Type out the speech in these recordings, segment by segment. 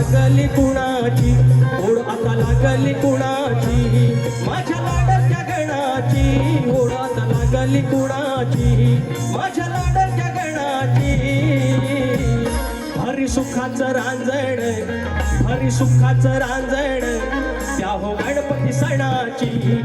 लागली कुणाची ओढ आता लागली कुणाची माझ्या लाडक्या गणाची ओढ आता लागली कुणाची माझ्या लाडक्या गणाची हरी सुखाचं रांजण हरी सुखाचं रांजण त्या हो गणपती सणाची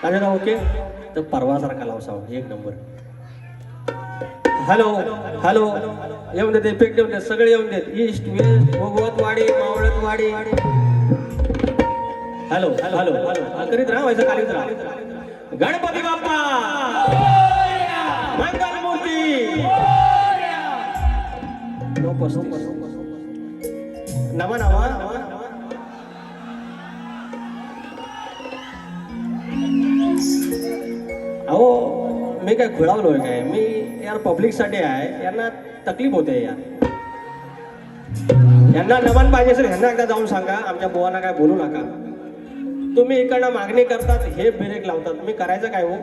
राजा ओके तर परवासारखा लाव साऊंड एक नंबर. हॅलो हॅलो येऊन देत इफेक्ट येऊन देत सगळे येऊन देत ईस्ट वेस्ट भोगवतवाडी मावळतवाडी. हॅलो हॅलो हॅलो करीत राहा व्हायचं खालीच राहा. गणपती बाप्पा मंगल मूर्ती नवा नवा. अहो मी काय खुळावलोय काय मी यार पब्लिक साठी आहे यांना तकलीफ होते यार. यांना नमन पाहिजे असेल ह्यांना एकदा जाऊन सांगा आमच्या बुवांना काय बोलू नका. तुम्ही इकडनं मागणी करतात हे ब्रेक लावतात तुम्ही करायचं काय हो.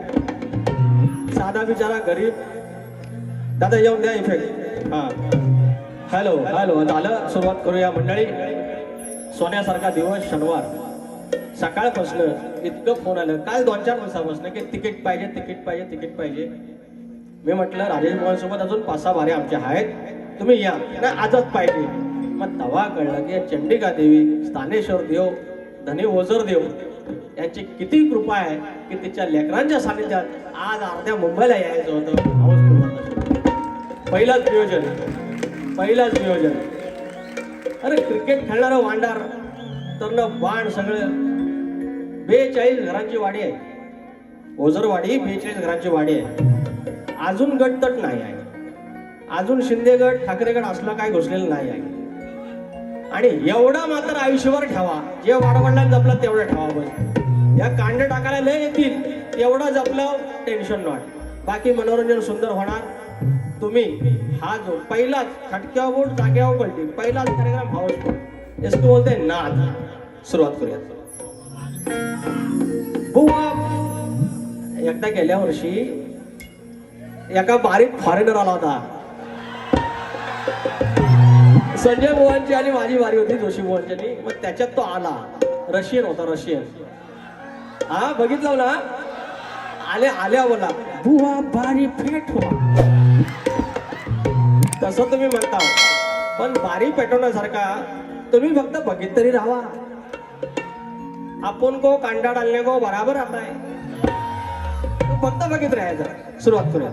साधा बिचारा गरीब. दादा येऊन द्या इफेक्ट. हा हॅलो हॅलो झालं सुरुवात करूया मंडळी. सोन्यासारखा दिवस शनिवार सकाळपासून इतकं फोन आलं काल 2-4 दिवसापासून की तिकीट पाहिजे तिकीट पाहिजे तिकीट पाहिजे. मी म्हटलं राजेश बुवांसोबत अजून 5-6 बारे आमचे आहेत तुम्ही या ना आजच पाहिजे. मग तवा कळलं की चंडिका देवी स्थानेश्वर देव धनी ओझर देव यांची किती कृपा आहे की तिच्या लेकरांच्या सानिध्यात आज अर्ध्या मुंबईला यायचं होतं. पहिलाच नियोजन. अरे क्रिकेट खेळणारं वांडार तर न बाण सगळं. 42 घरांची वाडी आहे ओझरवाडी. 42 घरांची वाडी आहे. अजून गटतट नाही आहे. अजून शिंदेगड ठाकरेगड असलं काय घुसलेलं नाही आहे. आणि एवढा मात्र आयुष्यभर ठेवा जे वाडवडिलांना जपलं तेवढं ठेवा. बस या कांड टाकायला लय येतील एवढा जपलं टेन्शन नॉट. बाकी मनोरंजन सुंदर होणार. तुम्ही हा जो पहिलाच खटक्यावर बोट जाग्यावर पलटी पहिलाच कार्यक्रम हाऊसफुल इसको बोलते नाद. सुरुवात करूया. बुवा एकदा गेल्या वर्षी एका बारीक फॉरेनर आला होता. संजय बुवांची आणि माझी वारी होती जोशी बुवांची. मग त्याच्यात तो आला. रशियन होता रशियन. हा बघितलं ना आल्या बोला बुवा बारी फेट हो. तसं तुम्ही म्हणता पण बारी पेटवण्यासारखा तुम्ही फक्त बघित तरी राहा. आपण को कांडा डालने को बराबर आता है. फक्त बघित राहायचं. सुरुवात करूया.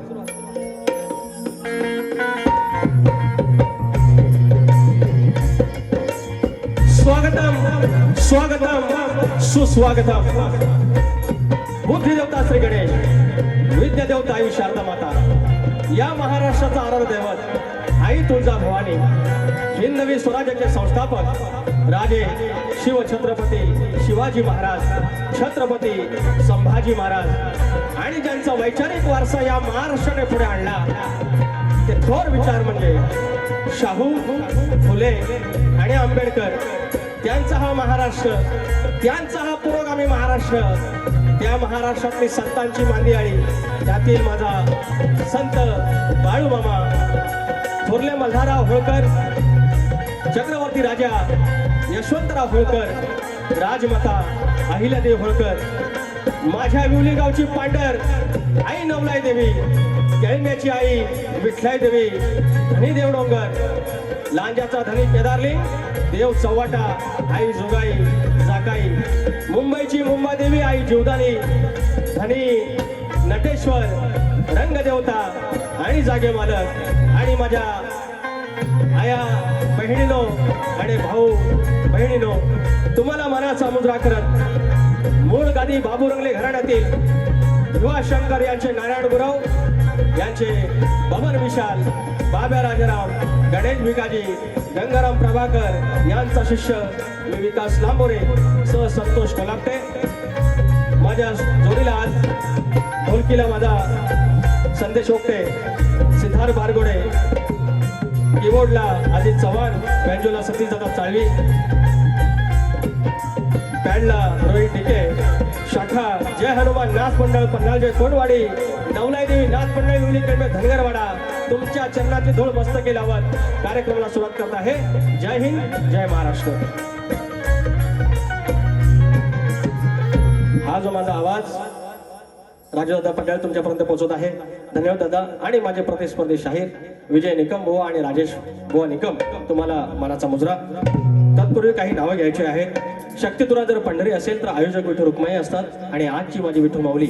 स्वागतम स्वागतम सुस्वागतम. बुद्धी देवता श्री गणेश विद्या देवता आई शारदा माता या महाराष्ट्राचा आराध्य दैवत आई तुळजा भवानी हिंदवी स्वराज्याचे संस्थापक राजे शिव छत्रपती शिवाजी महाराज छत्रपती संभाजी महाराज आणि ज्यांचा वैचारिक वारसा या महाराष्ट्राने पुढे आणला ते थोर विचार म्हणजे शाहू फुले आणि आंबेडकर. त्यांचा हा महाराष्ट्र त्यांचा हा पुरोगामी महाराष्ट्र. त्या महाराष्ट्रातली संतांची मांदियाळी त्यातील माझा संत बाळूमामा थोरले मल्हारराव होळकर चक्रवर्ती राजा यशवंतराव होळकर राजमाता अहिल्यादेवी होळकर माझ्या विवली गावची पांढर आई नवलाई देवी केळण्याची आई विठलाई देवी धनी देवडोंगर लांजाचा धनी केदारलिंग देव चव्हाटा आई जोगाई जाकाई मुंबईची मुंबादेवी आई जीवदानी धनी नटेश्वर रंगदेवता आणि जागे मालक आणि माझ्या आया बहिणीनो आणि भाऊ बहिणीनो तुम्हाला मनाचा मुजरा करत मूळ गादी बाबू रंगले घराण्यातील युवा शंकर यांचे नारायण गुरव यांचे बबन विशाल बाब्या राजाराम गणेश भिकाजी गंगाराम प्रभाकर यांचा शिष्य मी विकास लांबोरे सह संतोष कोलापटे. माझ्या जोडीला आज ढोलकीला माझा संदेश ओकटे सिद्धार्थ बारगोडे कीबोर्डला अजित चव्हाण बँजोला सतीश दादा चाळवी पॅडला रोहित टिके शाखा जय हनुमान नाथ मंडळ पन्हाळजे कोटवाडी नवलाई देवी नाथ मंडळ विवलीकडे धनगरवाडा तुमच्या चरणाची धूळ मस्तकी लावत कार्यक्रमाला सुरुवात करत आहे. जय हिंद जय महाराष्ट्र. हा जो माझा आवाज राजदादा पटेल तुमच्यापर्यंत पोहोचत आहे. धन्यवाद दादा. आणि माझे प्रतिस्पर्धी शाहीर विजय निकम बुवा आणि राजेश बुवा निकम तुम्हाला मनाचा मुजरा. तत्पूर्वी काही नावं घ्यायची आहेत. शक्ती तुला जर पंढरी असेल तर आयोजक विठू रुक्माई असतात आणि आजची माझी विठू माऊली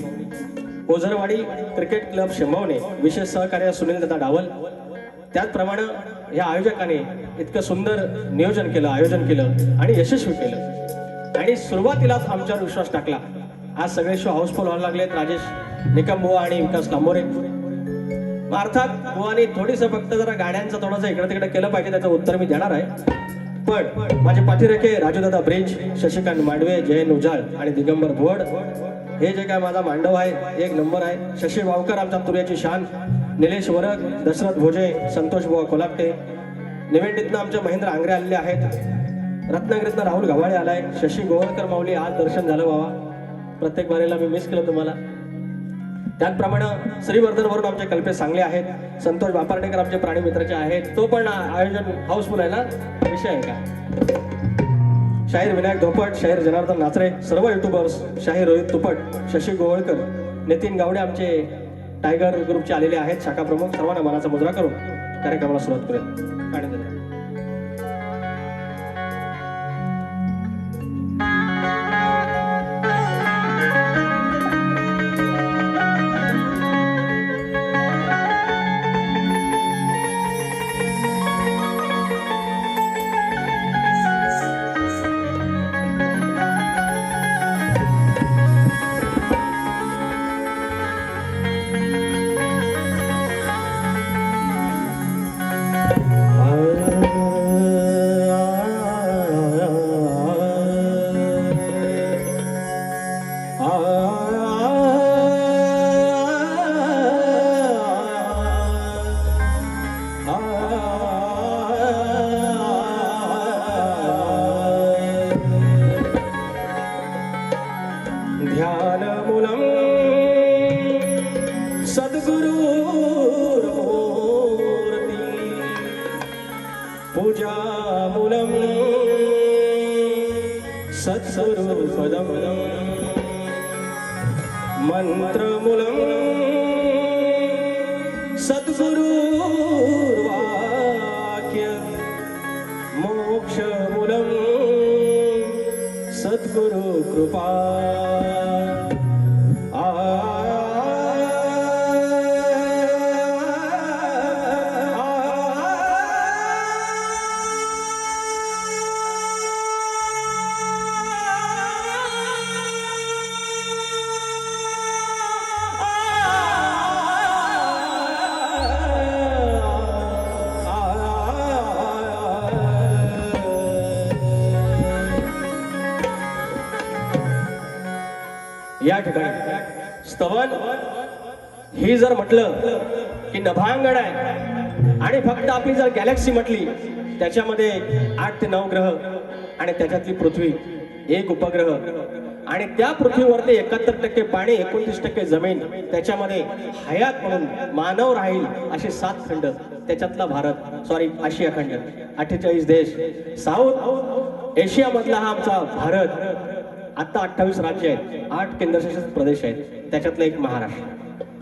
ओझरवाडी क्रिकेट क्लब शेंबवणे विशेष सहकार्य सुनील दादा डावल. त्याचप्रमाणे या आयोजकाने इतकं सुंदर नियोजन केलं, आयोजन केलं आणि यशस्वी केलं आणि सुरुवातीलाच आमच्यावर विश्वास टाकला. आज सगळे शो हाऊसफुल व्हायला लागलेत. राजेश निकम बुवा आणि विकास लांबोरे. अर्थात बुवानी थोडीसं फक्त जरा गाड्यांचं थोडंसं इकडे तिकडे केलं पाहिजे, त्याचं उत्तर मी देणार आहे. पण माझे पाठीरेखे राजूदादा ब्रिज, शशिकांत मांडवे, जयन उजाळ आणि दिगंबर भोड हे जे काय माझा मांडव आहे एक नंबर आहे. शशी वावकर आमच्या तुर्याची शान, निलेश वरक, दशरथ भोजे, संतोष बुवा कोलापटे, निवेंडीतनं आमचे महेंद्र आंग्रे आलेले आहेत. रत्नागिरीतनं राहुल गव्हाळे आलाय. शशी गोवळकर माऊली आज दर्शन झालं बाबा, प्रत्येक बारीला मी मिस केलं तुम्हाला. त्याचप्रमाणे श्रीवर्धनवरून आमचे कल्पेश सांगले आहेत. संतोष बापार्डेकर आमचे प्राणी मित्राचे आहेत. तो पण आयोजन हाऊसफुल आहे ना, विषय आहे का. शाहीर विनायक धोपट, शाहीर जनार्दन नाचरे, सर्व युट्यूबर्स, शाहीर रोहित तुपट, शशी गोवळकर, नितीन गावडे आमचे टायगर ग्रुपचे आलेले आहेत शाखा प्रमुख. सर्वांना मनाचा मुजरा करून कार्यक्रमाला सुरुवात करूया. आणि ध्यानमूलम सद्गुरुर्मूर्ति पूजामूलम सत्स्वरूपदम मंत्रमूलम सद्गुरुर्वाक्य मोक्षमूलम सद्गुरु कृपा. या ठिकाणी स्तवन ही जर म्हटलं की नभांगण आहे आणि फक्त आपली जर गॅलेक्सी म्हटली त्याच्यामध्ये 8 ते 9 ग्रह आणि त्याच्यातली पृथ्वी एक उपग्रह आणि त्या पृथ्वीवरती 71% पाणी, 29% जमीन, त्याच्यामध्ये हयात म्हणून मानव राहील असे 7 खंड, त्याच्यातला भारत, सॉरी आशिया खंड, 48 देश, साऊथ एशिया मधला हा आमचा भारत. आता 28 राज्य आहेत, 8 केंद्रशासित प्रदेश आहेत, त्याच्यातला एक महाराष्ट्र,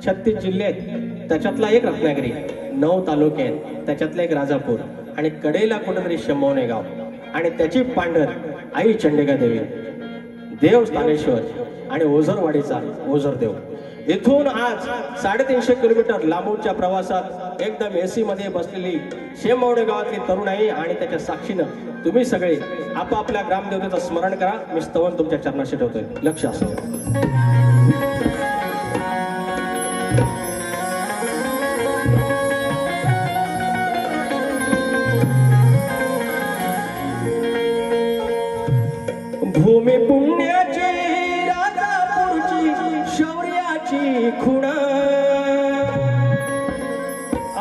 36 जिल्हे आहेत, त्याच्यातला एक रत्नागिरी, 9 तालुके आहेत, त्याच्यातला एक राजापूर आणि कडेला कुठेतरी शेंबवणे गाव आणि त्याची पांढर आई चंडिका देवी, देव स्थानेश्वर आणि ओझरवाडीचा ओझरदेव. इथून आज 350 किलोमीटर लांबूच्या प्रवासात एकदम एसी मध्ये बसलेली शेंबवणे गावातली तरुणाई आणि त्याच्या साक्षीनं तुम्ही सगळे आपापल्या ग्रामदेवतेचं स्मरण करा. मी स्तवन तुमच्या चरणाशी ठेवतोय, लक्ष असो. भूमी पुण्याची, राजापूरची, शौर्याची खुणा,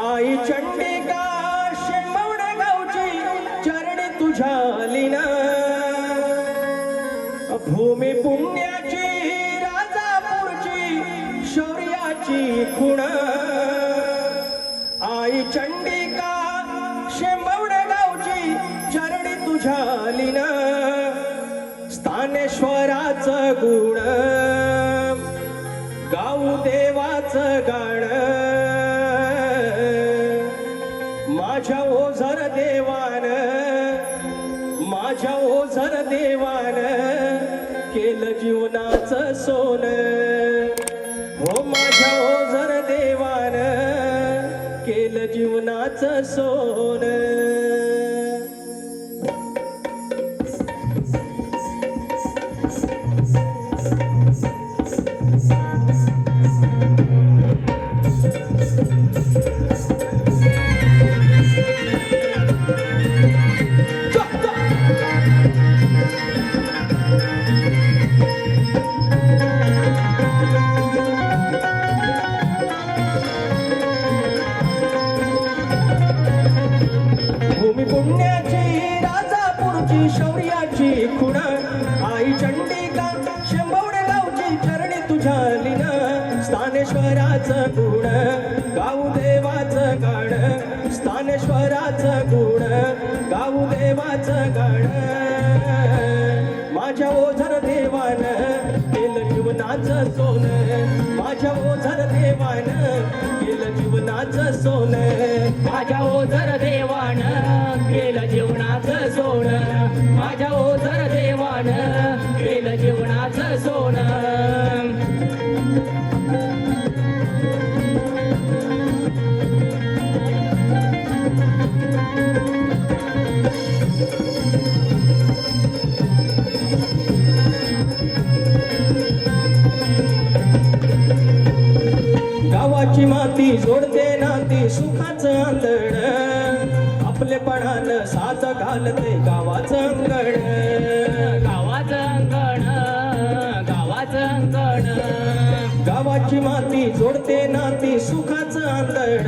आई चंडिका शेंबवणे गावची चरणी तुझ्या लीना. भूमी पुण्याची, राजापूरची, शौर्याची खुणा, आई चंडिका शेंबवणे गावची चरणी तुझ्या लीना. स्थानेश्वराचं गुण गाऊ देवाचं गाण, माझ्या ओझर देवान माझ्या ओझर देवान केलं जीवनाचं सोन, हो माझ्या ओझर देवान केलं जीवनाचं सोन. भूमी पुण्याची राजापूरची शौर्याची खुण, आई चंडिका शंभवडे गावची चरणी तुझ्या लीन. स्थानेश्वराचं गुण गाऊ देवाचं गाण, स्थानेश्वराचं गुण गाऊ देवाचं गाण. माझ्या ओझर देवान केलं जीवनाचं सोन, माझ्या ओझर देवान केलं जीवनाचं सोन. माझ्या ओझर देवान केलं जीवनाचं सोन, माझ्या ओझर देवान केलं जीवनाचं सोन. गावाची माती जोडते नाती सुखाचं आंधळ, आपलेपणानं साथ घालते गावाचं अंगण. गावाचं अंगण, गावाचं अंगण. गावाची माती जोडते नाती सुखाचं आंधळ,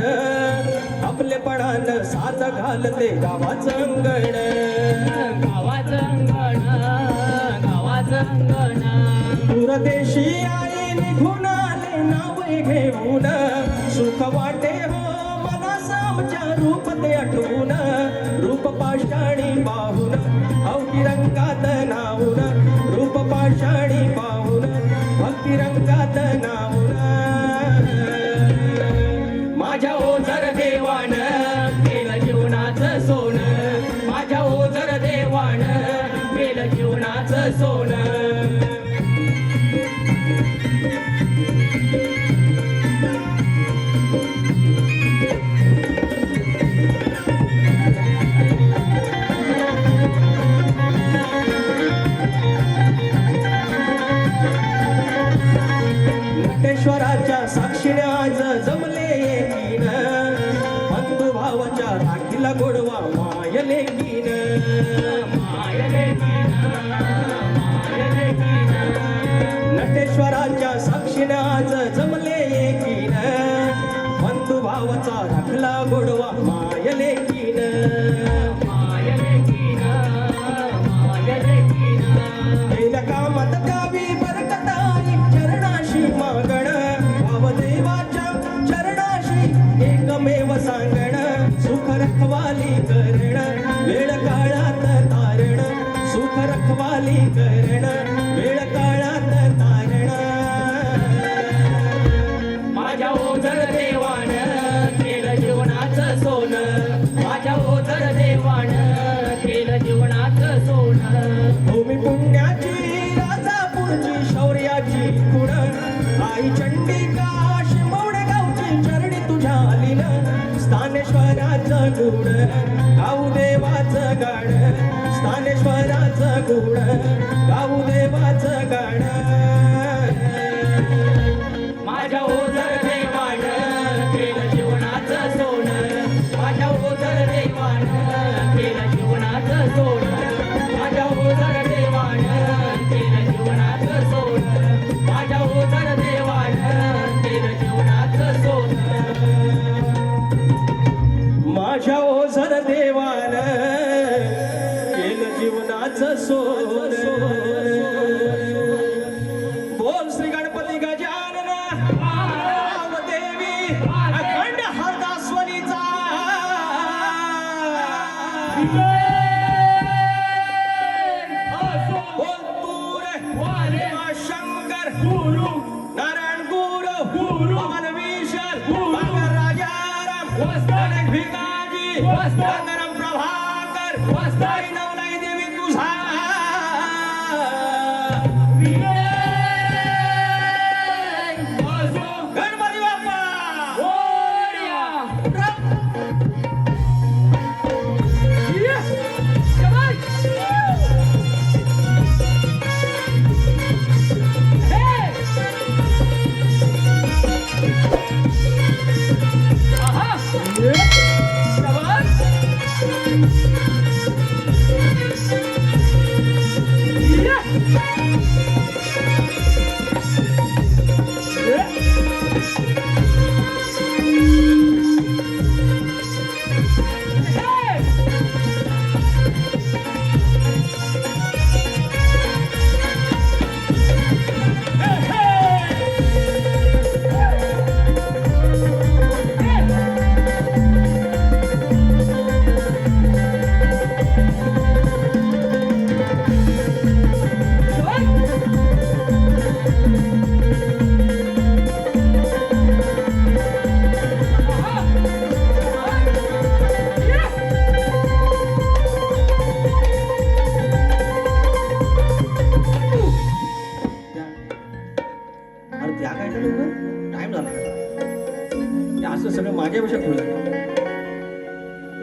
आपलेपणानं साथ घालते गावाचं अंगण. गावाचं अंगण, गावाचं अंगण. दूरदेशी आई निघून आले नाव घेऊन, सुख वाटे हो मला आमच्या रूप ते आठवून. रूप पाषाणी पाहून अवघी रंगात नावून, रूप पाषाणी पाहून भक्ती रंगात नावून. माझ्या ओझर देवान केलं जीवनाचं सोन, माझ्या ओझर देवान केलं जीवनाचं सोन. नटेश्वराच्या साक्षीने आज जमले एकीन, बंधू भावाच्या राखीला गोडवा मायले कीन. नटेश्वराच्या साक्षीने आज जमले एकीन, बंधू भावाचा राखला गोडवा मायले कीन. केल्या कामात गावी बरकताई चरणाशी मागण, भावदेवाच्या चरणाशी एकमेव सांगण. सुख रखवाली करण वेळ काळात तारण, सुख रखवाली करण वेळ काळात तारण. माझ्या ओझर देवान केलं जीवनाचं सोन, माझ्या ओझर देवान केलं जीवनाचं सोन. भूमी पुण्याची राजापूरची शौर्याची खुण, आई चंडिका शिमवडे गावची चरणी तुझ्या लीन. स्थानेश्वराचं गुण गाऊ देवाचं गाण, स्थानेश्वराचं गुण गाऊ देवाचं गाण. माझ्या ओझर देवान केलं जीवनाचं सोन, माझ्या ओझर देवान केलं जीवनाचं सोन. माझ्या ओझर देवान केलं जीवनाचं सोन, माझ्या ओझर देवान केलं जीवनाचं सोन. माझ्या ओझर देवान केलं जीवनाचं सोन. बोल श्री गणपती गजानन देवी अखंड हरदास्वरीचा. बोल तूर शंकर गुरु नारायण गुरु पवन विशाल राजाराम भिकाजी गंगाराम प्रभाकर नवलाई देवी तुझा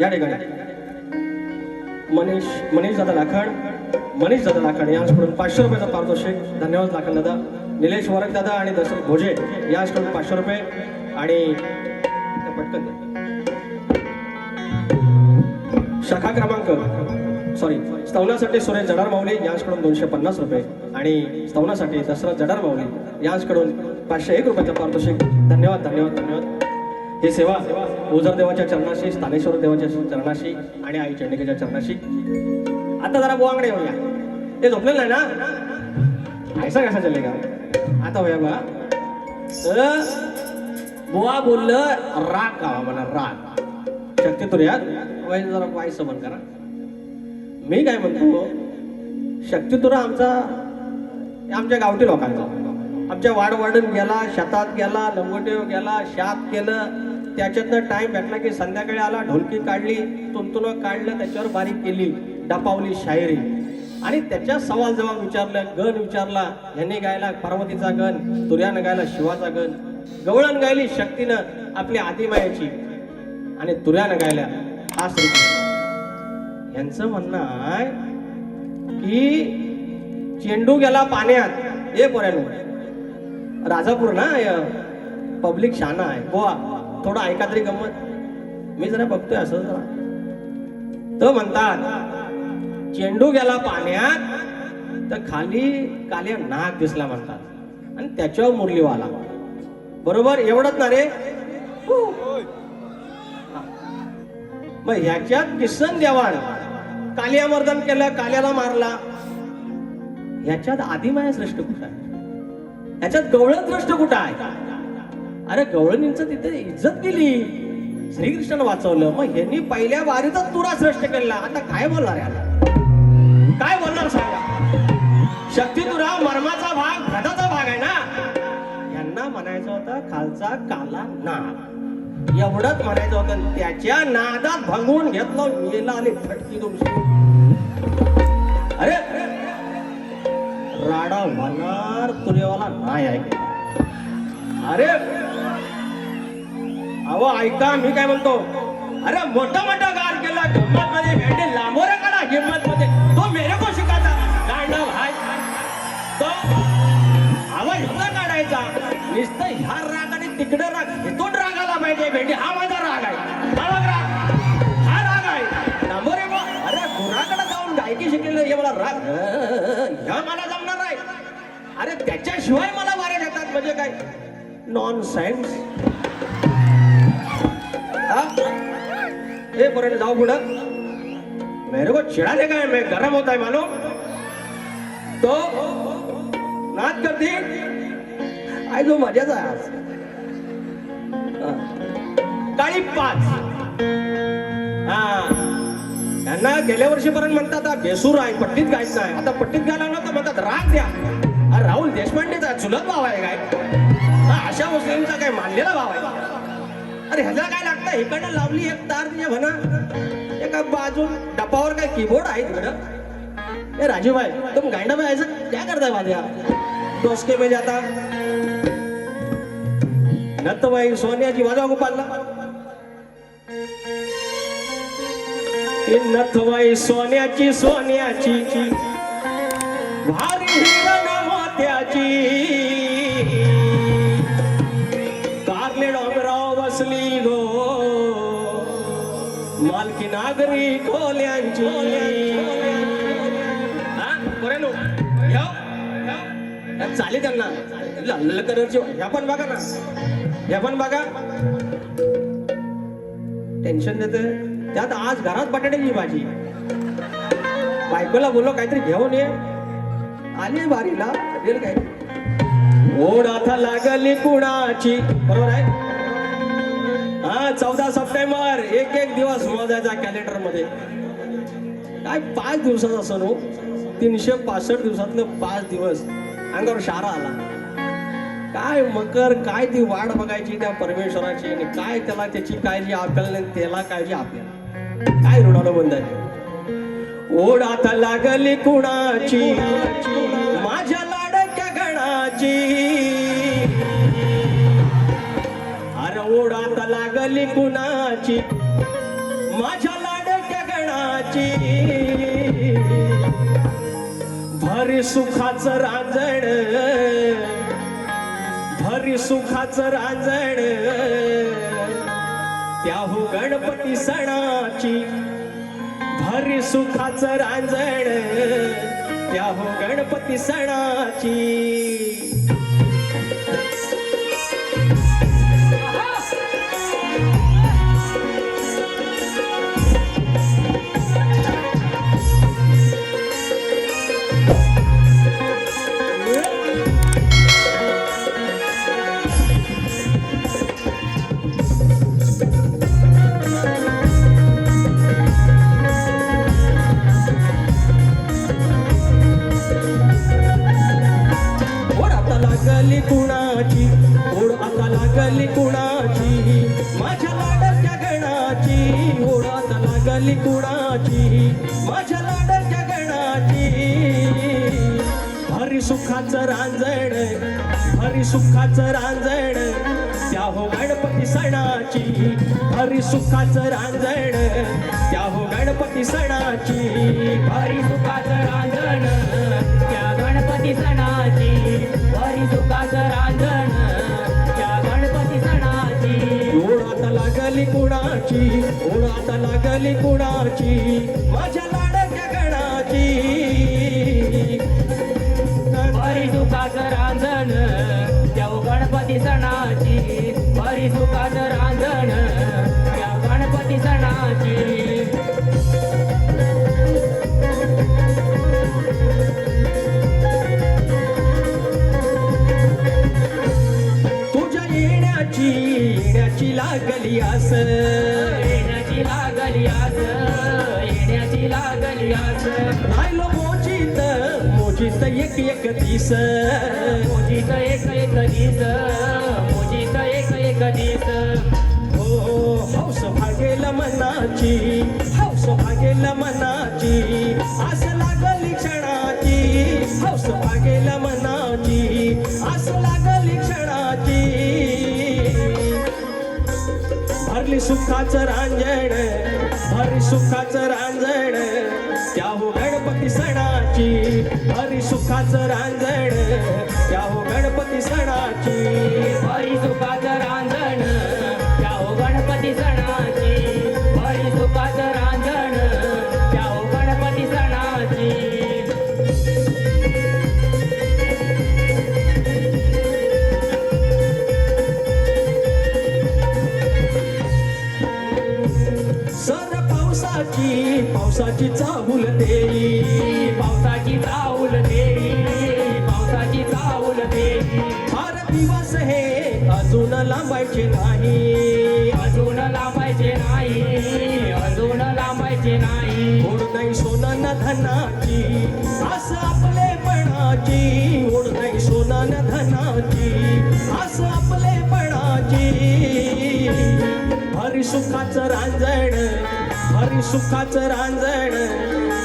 या ठिकाणी मनीष दादा लाखड यांच्याकडून 500 रुपयाचा पारितोषिक. धन्यवाद लाखड दादा. निलेश वरक दादा आणि दशरथ भोजे यांच्याकडून 500 रुपये आणि पटकन शाखा क्रमांक स्तवनासाठी सुरेश जडार माऊली यांच्याकडून 250 रुपये आणि स्तवनासाठी दशरथ जडार माऊली यांच्याकडून 501 रुपयाचा पारितोषिक. धन्यवाद. ही सेवा ओझर देवाच्या चरणाशी, स्थानेश्वर देवाच्या चरणाशी आणि आई चंडिकेच्या चरणाशी. आता जरा बुवांकडे येऊया. ते झोपलेलं नाही ना, ऐसा कसा चलेगा. आता होया बा. बुवा बोललं राग गावा म्हणा, राग शक्यतो यात जरा वाईचं बंद करा. मी काय म्हणतो, शक्यतो आमच्या गावठी लोकांचा, आमच्या वाडून गेला, शेतात गेला, लंगोटे गेला, शात केलं, त्याच्यातनं टाइम भेटला की संध्याकाळी आला, ढोलकी काढली, तुंतुनं काढलं, त्याच्यावर बारीक केली, डपावली शायरी आणि त्याच्या सवाल जवाब विचारलं, गण विचारला. ह्यांनी गायला पार्वतीचा गण, तुर्यानं गायला शिवाचा गण, गवळण गायली शक्तीनं आपली आदिमायाची आणि तुर्यानं गायला हा श्रीकृष्ण. यांचं म्हणणं आहे की चेंडू गेला पाण्यात. ए पोऱ्यानो, राजापूर ना पब्लिक शाना आहे गोवा, थोडं ऐका तरी गंमत. मी जरा बघतोय असं जरा. तो म्हणतात चेंडू गेला पाण्यात तर खाली काल्या नाग दिसला म्हणतात आणि त्याच्यावर मुरलीवाला. बरोबर एवढंच ना रे. मग ह्याच्यात किसन देवाण कालिया मर्दन केलं, काल्याला मारला. ह्याच्यात आदिमाया श्रेष्ठ कुठं आहे? ह्याच्यात गवळण श्रेष्ठ कुठं आहे? अरे गवळणींचं तिथे इज्जत केली, श्रीकृष्णानं वाचवलं. मग ह्यांनी पहिल्या वारीतच तुरा श्रेष्ठ केला. आता काय बोलणार याला? काय बोलणार सांगा? शक्ती तुरा मर्माचा भाग, भदाचा भाग आहे ना. यांना म्हणायचं होतं खालचा काला नाग, एवढंच म्हणायचं होतं. त्याच्या नादात भंगून घेतलं, गेला आली फटकी तुमची. अरे राडा होणार तुरेवाला नाही ऐक. अरे अहो ऐका, मी काय म्हणतो. अरे मोठा गार केला, गंमत मध्ये भेटे लांबोरे काढा, हिम्मत मध्ये तो मेरे को शिकायचा गांडा भाई. तो आवाज ह्याला काढायचा नुसतं ह्या राग आणि तिकडे राग, इथून राग आला पाहिजे. भेटे हा माझा राग आहे, हा राग आहे लांबोरे. अरे गुराकडे जाऊन गायकी शिकलेलं हे मला राग, ह्या मला जमणार नाही. अरे त्याच्याशिवाय मला वारे घेतात म्हणजे काय नॉन सेन्स. ए पोराने जाऊ पुढं. मेरे को चिढ़ाने का है, मैं गरम होता है मालूम. तो नाच करती आई जो मजाच आहे आज. काळी 5 त्यांना गेल्या वर्षीपर्यंत म्हणतात बेसूर आहे, पट्टीत गायचं आहे. आता पट्टीत गायला लागलं तर म्हणतात राग द्या. अरे राहुल देशपांडेचा चुलत भाव आहे काय? अशा मुस्लिमचा काय मानलेला भाव आहे? अरे ह्याला काय लागतं? इकडनं लावली एक तार तिच्या म्हणा, एका बाजू डपावर काय कीबोर्ड आहे तिकडं. ए राजीव भाई तुम गांडा में ऐसा क्या करता है बादिया? डोसके में जाता नत्तबाई सोनियाची वाजवा गोपालला. नथबाई सोन्याची भारी हिरण मोत्याची, कारले डोंगराव बसली गो मालकी नागरी खोल्यांची. चाली त्यांना लाल कलरची. ह्या पण बघा ना, ह्या पण बघा, टेन्शन देते. त्यात आज घरात बटाट्याची भाजी. बायकोला बोललो काहीतरी घेऊन ये, आली बारीला दिल काय. ओढात लागली कुणाची, बरोबर आहे. हा 14 सप्टेंबर एक दिवस मोजायचा कॅलेंडर मध्ये. काय 5 दिवसाचा सण हो. 365 दिवसातलं 5 दिवस अंगावर शारा आला. काय मकर, काय ती वाट बघायची त्या परमेश्वराची आणि काय त्याला त्याची काळजी आपल्याला, त्याला काळजी आपल्याला. काय ऋणानं बंद आहे. ओढात लागली कुणाची माझ्या लाडक्या गणाची. अरे ओढात लागली कुणाची माझ्या भरी सुखाचं रांजण, भरी सुखाचं रांजण, त्याहू गणपती सणाची, भरी सुखाचं रांजण, त्याहू गणपती सणाची. लागली कुणाची ओढ आता लागली कुणाची, माझ्या लाडक्या गणाची ओढ आता लागली कुणाची, माझ्या लाडक्या गणाची. भरी सुखाचं रांजण, भरी सुखाचं रांजण, त्या हो गणपती सणाची, भरी सुखाचं रांजण, त्या हो गणपती सणाची. भरी सुखाचं रांजण त्या गणपती सणाची, भरी सुखाचं रांजण त्या गणपती सणाची. ओढ आता लागली कुणाची ओढ आता लागली कुणाची, माझ्या लाडक्या गणाची. भरी सुखाचं रांजण त्या गणपती सणाची, भरी सुखाचं रांजण त्या गणपती सणाची. येण्याची लागली आस, येण्याची लागली आस, येण्याची लागली आस. राहिलो मोजीत मोजीत एक एक दिस, मोजीत एक एक दिस, मोजीत एक एक दिस. हो हौस भागेल मनाची, हौस भागेल मनाची, आस लागली क्षणाची, हौस भागेल मनाची, आस लागली क्षणाची. भरली सुखाचं रांजण, भरी सुखाचं रांजण, त्या हो गणपती सणाची, भरी सुखाचं रांजण, त्या हो गणपती सणाची. भरी सुखाचं रांजण त्या हो गणपती सणाची, भरी सुखाचं रांजण त्या हो गणपती सणाची. सर पावसाची पावसाची चाहूल देई, पावसाची चाहूल देई, पावसाची चाहूल देई. फार दिवस हे अजून लांबायचे नाही, अजून लांबायचे नाही, अजून लांबायचे नाही. ओढ नाही सोनं न धनाची, आस आपलेपणाची, ओढ नाही सोनं न धनाची, आस आपलेपणाची. भरी सुखाचं रांजण, भरी सुखाचं रांजण,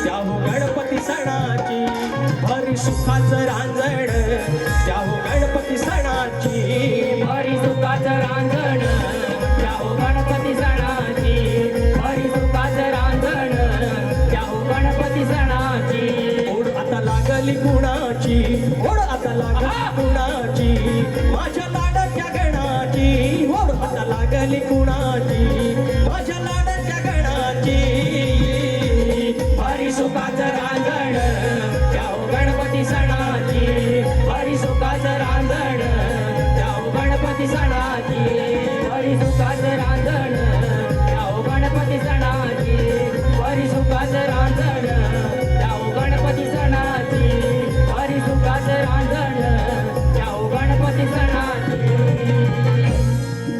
त्या हो गणपती सणाची, भरी सुखाचं रांजण, त्या हो गणपती सणाची. भरी सुखाचं रांजण त्या हो गणपती सणाची, भरी सुखाचं रांजण त्या हो गणपती सणाची. ओढ आता लागली कुणाची ओढ आता लागली कुणाची, माझ्या लाडक्या गणाची. ओढ आता लागली कुणाची, माझ्या लाडक्या गणाची. भरी सुखाचं रांजण त्या हो गणपती सणाची, भरी सुखाचं रांजण त्या हो गणपती सणाची, भरी सुखाचं रांजण त्या हो गणपती सणाची, भरी सुखाचं रांजण त्या हो गणपती सणाची, भरी सुखाचं रांजण त्या हो गणपती सणाची.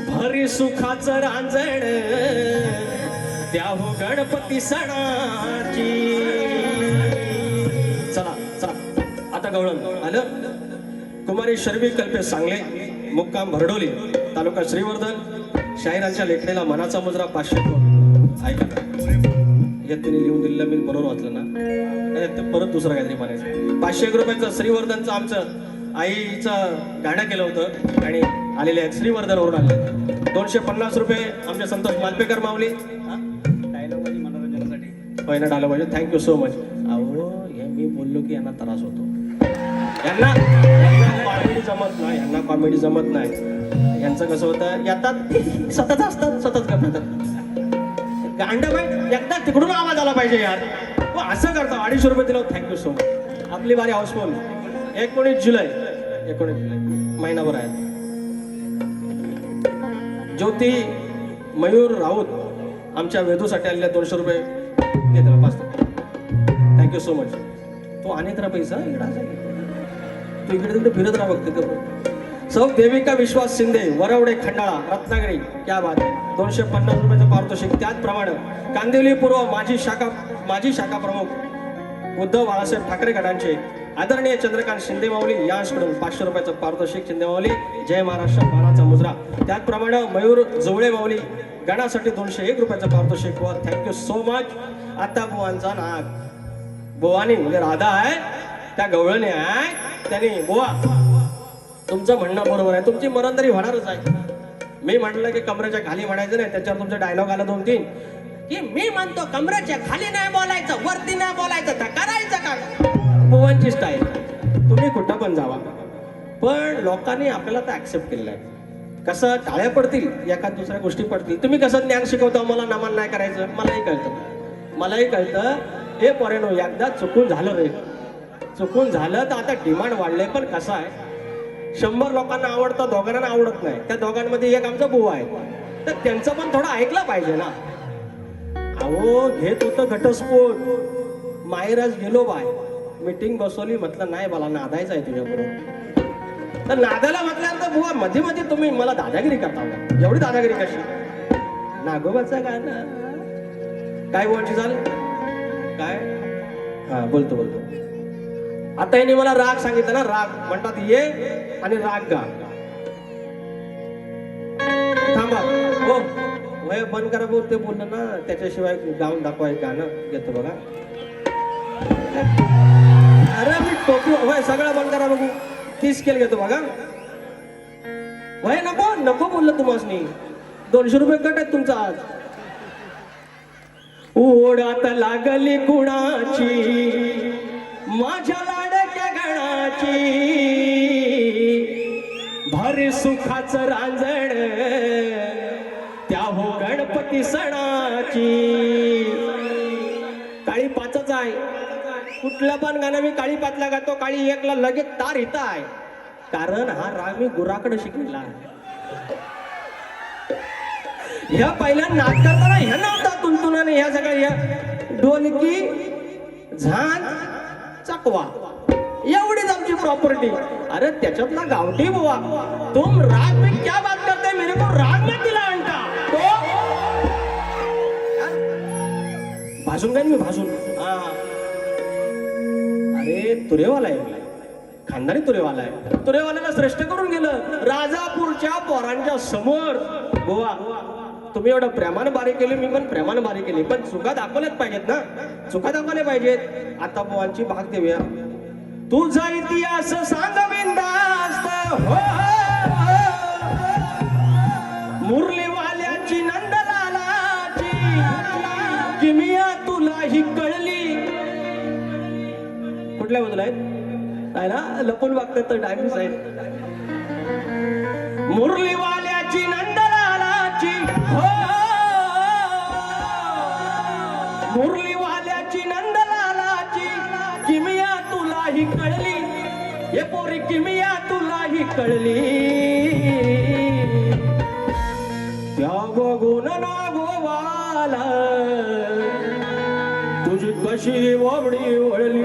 भरी सुखाचं रांजण त्या हो गणपती सणाची. चला चला आता गवळण आलं. कुमारी शर्वी कल्पे सांगले, मुक्काम भरडोली, तालुका श्रीवर्धन. शाहिरांच्या लेखणीला मनाचा मुजरा 500. ऐका यात तिने लिहून दिलेलं मी बरोबर वाचलं ना, नाही ते परत दुसरं काहीतरी म्हणायचं. 500 रुपयाचं श्रीवर्धनचं आमचं आईचं गाणं केलं होतं आणि आलेले आहेत श्रीवर्धनवरून आले. 250 रुपये आमचे संतोष मालपेकर माऊली डायलॉग मनोरंजनासाठी होय ना, डायलॉग थँक्यू सो मच. अहो हे मी बोललो की यांना त्रास होतो. यांना कॉमेडी जमत नाही, यांना कॉमेडी जमत नाही. यांचं कसं होतं, येतात सतत असतात, सतत करतात. गांडबाई एकदा तिकडून आवाज आला पाहिजे यार. हो असं करतो. 250 रुपये दिलं. Thank you so much. आपली बारी हाऊसफुल. 19 जुलै महिनाभर आहे. ज्योती मयूर राऊत आमच्या वेदूसाठी आलेल्या 200 रुपये दे त्याला. पाच. Thank you so much. तो अनेक राहा पैसा इकडे, तू इकडे तिकडे फिरत राहा बघते. सौ देविका विश्वास शिंदे वरवडे खंडाळा रत्नागिरी, क्या बात आहे. 250 रुपयाचं पारितोषिक. त्याचप्रमाणे कांदिवली पूर्व माजी शाखा प्रमुख उद्धव बाळासाहेब ठाकरे गटांचे आदरणीय चंद्रकांत शिंदे माऊली यांच्याकडून 500 रुपयाचं पारितोषिक. शिंदे माऊली जय महाराष्ट्र मानाचा मुजरा. त्याचप्रमाणे मयूर जवळे माऊली गणासाठी 201 रुपयाचं पारितोषिक. व थँक्यू सो मच. आता बुवांचा नाग बुवानी म्हणजे राधा आहे त्या गवळणी आहे त्यांनी. बुवा तुमचं म्हणणं बरोबर आहे, तुमची मरणदरी होणारच आहे. मी म्हटलं की कमरेच्या खाली म्हणायचं नाही, त्याच्यावर तुमचा डायलॉग आला 2-3 की मी म्हणतो कमरेच्या खाली नाही बोलायचं, वरती नाही बोलायचं, तर करायचं काय. बुवांची स्टाईल. तुम्ही कुठं पण जावा, पण लोकांनी आपल्याला तर ऍक्सेप्ट केलेलं आहे. कसं टाळ्या पडतील, एका दुसऱ्या गोष्टी पडतील. तुम्ही कसं ज्ञान शिकवता, मला नमन नाही करायचं, मलाही कळतं. हे पोरेनो एकदा चुकून झालं रे, चुकून झालं तर आता डिमांड वाढले. पण कसं आहे, 100 लोकांना आवडतं, दोघांना आवडत नाही. त्या दोघांमध्ये एक आमचा बुवा आहे, तर त्यांचं पण थोडं ऐकलं पाहिजे ना. अहो घेत होतं घटस्फोट, माहेराज गेलो बाय, मीटिंग बसवली, म्हटलं नाही मला नादायचं आहे तुझ्याबरोबर. तर नादाला म्हटल्यानंतर बुवा मध्ये मध्ये तुम्ही मला दादागिरी करता का? एवढी दादागिरी कशी. नागोबाचं गाणं काय बुवांची झालं काय. हा बोलतो. आता यांनी मला राग सांगितलं ना, राग म्हणतात ये आणि राग गा. थांबा हो वय बंद करा भाऊ, ते बोललं ना त्याच्याशिवाय गाऊन दाखवाय गाणं घेतो बघा. अरे मी टोपी वय सगळं बंद करा बघू. 30 स्केल घेतो बघा. वय नको बोललं तुम्हाला. 200 रुपये कट आहेत तुमचा आज. ओढात लागली कुणाची माझ्या लाडक्या गणाची, भारी सुखाचं रांजण त्या हो गणपती सणाची. काळी 5च आहे, कुठलं पण गाणं मी काळी 5ला गातो, काळी 1ला लगेच तार इथं आहे. कारण हा राग मी गुराकडे शिकलेला आहे. ह्या पहिल्या नाच करताना ह्या नव्हता तुंतुनाने, ह्या सगळ्या ढोलकी झांज चकवा एवढीच आमची प्रॉपर्टी. अरे त्याच्यातला गावठी बुवा, तुम राग में क्या बात करते, मेरे को राग में दिला अंटा तो भाषण काय मी भाषण. अरे तुरेवाला आहे, खानदानी तुरेवाला आहे. तुरेवाल्याला श्रेष्ठ करून गेलं राजापूरच्या पोरांच्या समोर. बुवा तुम्ही एवढं प्रेमानं बारी केली, मी पण प्रेमानं बारी केली, पण चुका दाखवल्याच पाहिजेत ना, चुका दाखवल्या पाहिजेत. आता बुवांची भाग देऊया. तुझा इतिहास सांग बिंदास्त हो, मुरलीवाल्याची नंदलालाची किमिया तुलाही कळली. कुठल्या बाजूला आहे ना, लपून वागतात तर डायमिस आहेत. मुरलीवाल्याची नंदलालाची हो, मुरलीवाल्याची नंदलालाची किमिया तुलाही कळली. हे पोरी किमिया तुलाही कळली. त्या बघून नागोवाला तुझी कशी वबडी वळली.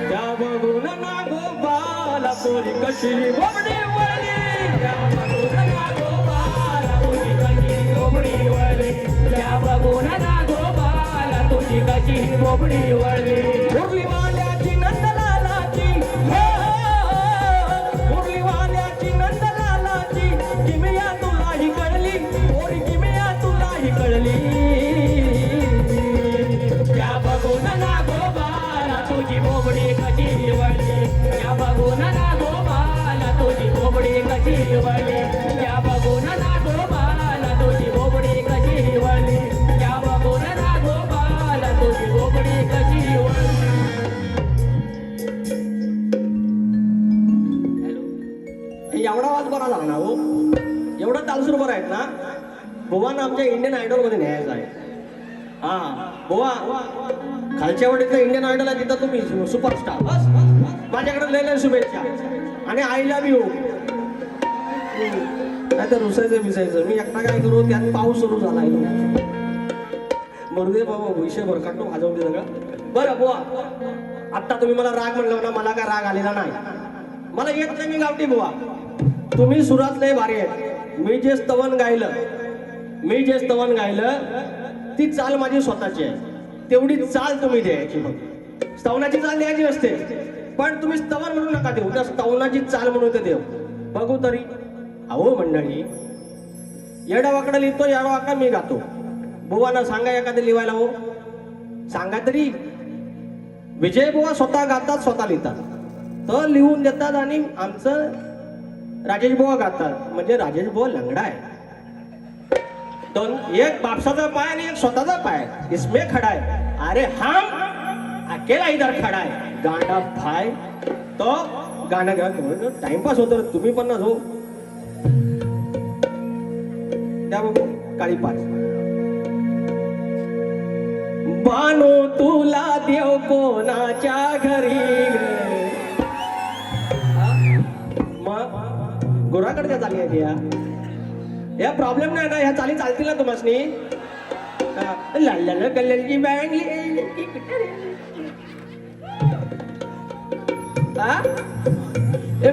त्या बघून नागोबाला पोरी कशी वबडी वळली. त्या बघून नागोबाला तुझी कशी वबडी वळली. त्या बघून नागोबाला तुझी कशी बोबडी वळली. मुरलीवाल्याची नंदलालाची हो, मुरलीवाल्याची नंदलालाची किमिया तुलाही कळली. पोरी किमिया तुलाही कळली. त्या बघून नागोबाला तुझी बोबडी कशी वळली. त्या बघून नागोबाला तुझी बोबडी कशी वळली. त्या बघून नागोबाला तुझी बोबडी कशी वळली. त्या बघून नागोबाला तुझी बोबडी कशी वळली. युट्यूबर आहेत ना, बुवांना आमच्या इंडियन आयडॉल मध्ये न्यायचं आहे. हा बुवा, खालच्या वाडीतलं इंडियन आयडॉल आहे, तिथं तुम्ही सुपरस्टार. बस माझ्याकडे लय लय शुभेच्छा आणि आय लव्ह यू. नाही तर रुसायचं बिसायचं मी एकटा काय करू, त्यात पाऊस सुरू झाला आहे. मरुदे बाबा, विषय भरकाटतो भाजवून दे सगळं. बरं बुवा, आता तुम्ही मला राग म्हणलं ना, मला काय राग आलेला नाही. मला येत नाही, मी गावठी बुवा. तुम्ही सुरात लय भारी आहेत. मी जे स्तवन गायलं ती चाल माझी स्वतःची आहे. तेवढी चाल तुम्ही द्यायची. मग स्तवनाची चाल द्यायची असते, पण तुम्ही स्तवन म्हणू नका देऊ, त्या स्तवनाची चाल म्हणून ते देव बघू तरी. अहो मंडळी, येडावाकडा लिहितो, येडावाकडा मी गातो. बुवाना सांगा एखादं लिहायला. हो सांगा तरी. विजय बुवा स्वतः गातात, स्वतः लिहितात, तर लिहून देतात. आणि आमचं राजेश बुवा गातात, म्हणजे राजेश बुवा लंगडा आहे. दोन, एक बापसाचा पाय आणि एक स्वतःचा पाय, इसमें खडा है. अरे हम अकेला इधर खडा है, गांडा भाई. तो गाणं गा, टाइमपास होतो. तुम्ही पण ना हो द्या बघू काळी पाच. बानो तुला देव कोणाच्या घरी, मग गोराकडच्या चाली आहे या प्रॉब्लेम नाही ना, ह्या चाली चालतील ना तुम्हासनी. लाल कलरची बँग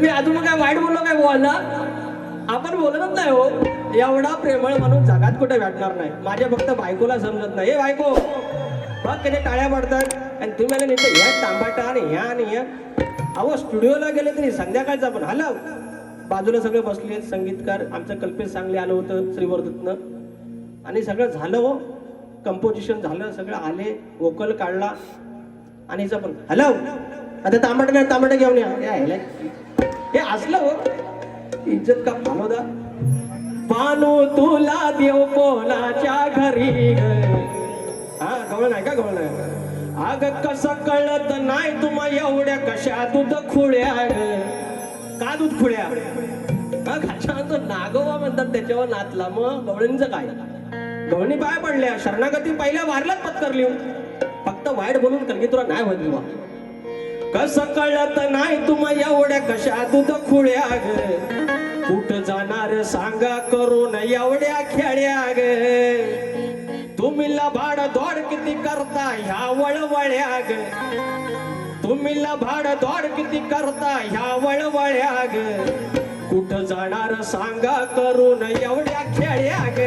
मी अजून काय वाईट बोललो काय बोलला. आपण बोलतच नाही हो. एवढा प्रेमळ माणूस जगात कुठे भेटणार नाही. माझ्या फक्त बायकोला समजत नाही. हे बायको बघ कधी टाळ्या पडतात आणि तुम्ही मला नेमकं ह्या तांबाटा आणि ह्या आणि ह्या. अहो स्टुडिओला गेले तरी संध्याकाळचा पण हॅलो, बाजूला सगळे बसले संगीतकार. आमचं कल्पेश सांगली आलं होतं श्रीवर्धतनं, आणि सगळं झालं हो. कंपोजिशन झालं, सगळं आले, वोकल काढला आणि हिचं पण हॅलो, आता तांबाटा घेऊन या. हे असलं हो, इज्जत का फालोदा. बानू तुला देव कोणाच्या घरी. हा गवळ नाही का, गवळ नाही. अग कसं कळत नाही तुम्हा एवढ्या कशा दूध खुळ्या. का दूध खुळ्या? नागोबा म्हणतात, त्याच्यावर नाचला. मग गवळींचं काय? गवळणी पाय पडल्या, शरणागती पहिल्या वारलाच पत्करली. फक्त वाईट बोलून कलगी तुला नाही होत बुवा. कसं कळत नाही तुम्हा एवढ्या कशा दूध खुळ्या. कुठं जाणार सांगा करून एवढ्या खेळ्या ग. तुम्ही लबाड दौड किती करता ह्या वळवळ्या ग. तुम्ही लबाड दौड किती करता ह्या वळवळ्या ग. कुठं जाणार सांगा करून एवढ्या खेळ्या ग.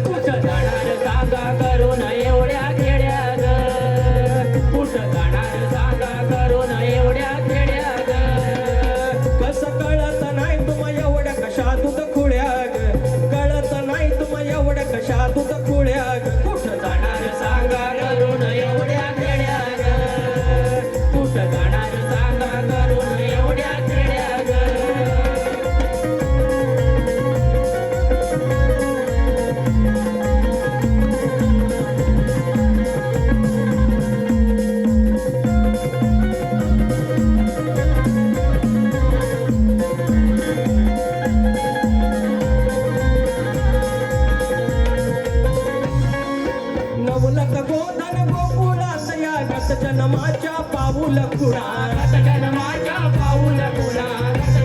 कुठं जाणार सांगा करून एवढ्या खेड्या ग. कुठं जाणार सांगा करून एवढ्या खेड्या ग. कसं कळत नाही तुम्हा एवढ्या कशा दूध खुळ्या ग. कळत नाही तुम्हा एवढ्या कशा दूध खुळ्या ग. कुठं जाणार सांगा करून एवढ्या खेड्या ग. कुठं जाणार सांगा करून एवढ्या खेड्या ग. नवलक गोधन गोकुळात या गत जन्माच्या पाऊल खुणा. जन्माच्या पाऊल खुणा.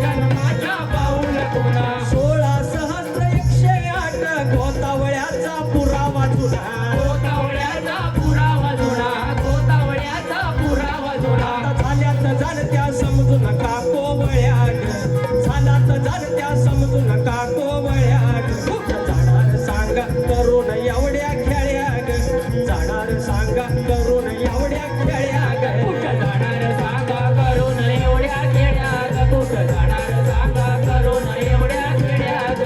जन्माच्या पाऊल खुणा. 16,108 गोतावळ्याचा पुरावा जुना. गोतावळ्याचा पुरावा जुना. गोतावळ्याचा पुरावा जुना. झाल्यात जाणत्या समजू नका कोवळ्या ग. झाल्यात जाणत्या समजू नका कोवळ्या ग. कुठं जाणार सांगा करून एवढ्या खेळ्या ग. जाणार सांगा करून एवढ्या खेळ्या ग. कुठं जाणार सांगा करून एवढ्या खेड्या ग. कुठं जाणार सांगा करून एवढ्या खेड्या ग.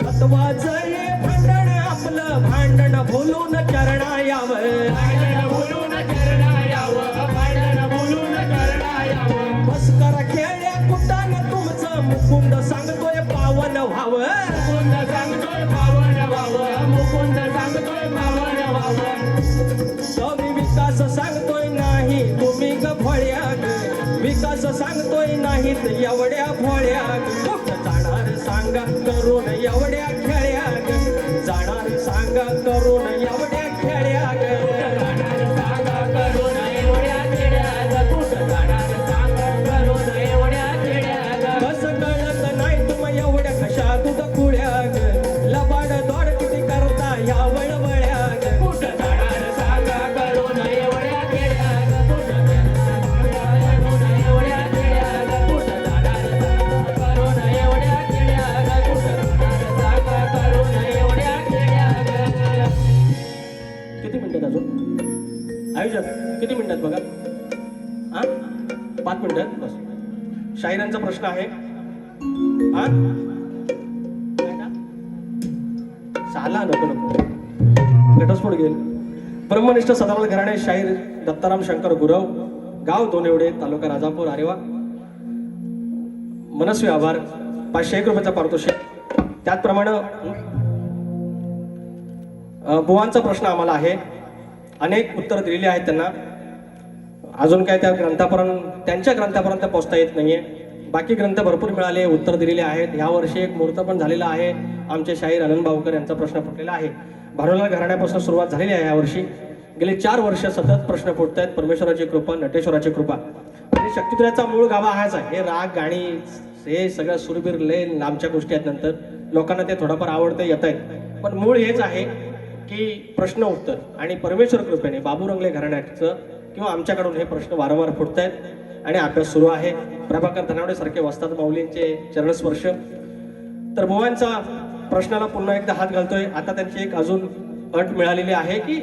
तत्वाचं हे भांडण आपलं भांडण भुलून चरणा यावं. भांडण बोलून चरणा यावं. भांडण बोलून चरणा यावं. मस्कर खेळ्या कुटानं तुमचं मुकुंद सांगतोय पावन व्हावं. मुकुंद सांगतोय पावन व्हावं. मुकुंद सांगतोय पावन व्हावं. विकास सांगतोय नाही तुम्ही ग भोळ्या ग विकास सांगतोय नाहीत एवढ्या भोळ्या ग कुठं जाणार सांगा करून एवढ्या खेळ्या ग जाणार सांगा करून एवढ्या खेळ्या ग सांगा करून एवढ्या खेड्या ग कुठं जाणार सांगा करून एवढ्या खेड्या ग कसं कळत नाही तुम्ही एवढ्या कशा कुठं कुळ्या ग लबाड दोड किती करता या वळवळ्या ग कुठं जाणार सांगा करून एवढ्या खेड्या ग कुठं जाणार सांगा करून एवढ्या खेड्या ग कुठं जाणार सांगा करून एवढ्या खेड्या ग कुठं जाणार सांगा करून एवढ्या खेड्या ग किती मिनिटात अजून आयुष्यात किती मिनिटात बघा हा 5 मिनिटात बस शाहिरांचा प्रश्न आहे हा काय का? साला नको नको घटस्फोट घेईल ब्रह्मनिष्ठ सदावळ घराणे शाहीर दत्ताराम शंकर गुरव गाव दोनेवडे तालुका राजापूर आरेवा मनस्वी आभार 501 रुपयाचा पारितोषिक त्याचप्रमाणे बुवांचा प्रश्न आम्हाला आहे अनेक उत्तर दिलेली आहेत त्यांना अजून काय त्या ग्रंथापर्यंत त्यांच्या ग्रंथापर्यंत पोहोचता येत नाहीये बाकी ग्रंथ भरपूर मिळाले उत्तर दिलेले आहेत या वर्षी एक मुहूर्त पण झालेला आहे आमचे शाहीर आनंद भाऊकर यांचा प्रश्न फुटलेला आहे भानुलाल घराण्यापासून सुरुवात झालेली आहे यावर्षी गेली 4 वर्ष सतत प्रश्न फुटत आहेत परमेश्वराची कृपा नटेश्वराची कृपा आणि शक्तित्रयाचा मूळ गाभा हाच आहे हे राग गाणी हे सगळं सुरबीर लय लांबच्या गोष्टी आहेत नंतर लोकांना ते थोडंफार आवडतं येत आहेत पण मूळ हेच आहे की प्रश्न उत्तर आणि परमेश्वर कृपेने बाबू रंगले घराण्याचं किंवा आमच्याकडून हे प्रश्न वारंवार फुटत आहेत आणि अभ्यास सुरू आहे प्रभाकर धनावडे सारखे वस्ताद माऊलींचे चरणस्पर्श तर बुवांचा प्रश्नाला पुन्हा एकदा हात घालतोय आता त्यांची एक अजून अट मिळालेली आहे की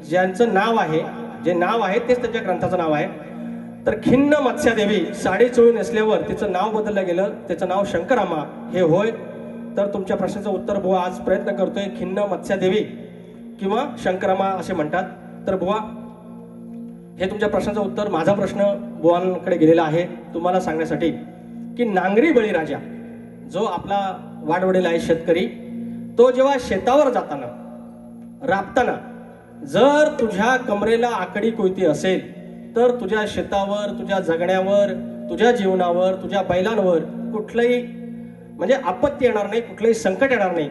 ज्यांचं नाव आहे जे नाव आहे तेच त्यांच्या ग्रंथाचं नाव आहे तर खिन्न मत्स्यादेवी साडी चोळी नेसल्यावर तिचं नाव बदललं गेलं त्याचं नाव शंकरामा हे होय तर तुमच्या प्रश्नाचं उत्तर बुवा आज प्रयत्न करतोय खिन्न मत्स्यादेवी किंवा शंकरामा असे म्हणतात तर बुवा हे तुमच्या प्रश्नाचं उत्तर माझा प्रश्न बुवांकडे गेलेला आहे तुम्हाला सांगण्यासाठी की नांगरी बळीराजा जो आपला वाडवडील आहे शेतकरी तो जेव्हा शेतावर जाताना राबताना जर तुझ्या कमरेला आकडी कोयती असेल तर तुझ्या शेतावर तुझ्या जगण्यावर तुझ्या जीवनावर तुझ्या बैलांवर कुठलंही म्हणजे आपत्ती येणार नाही कुठलंही संकट येणार नाही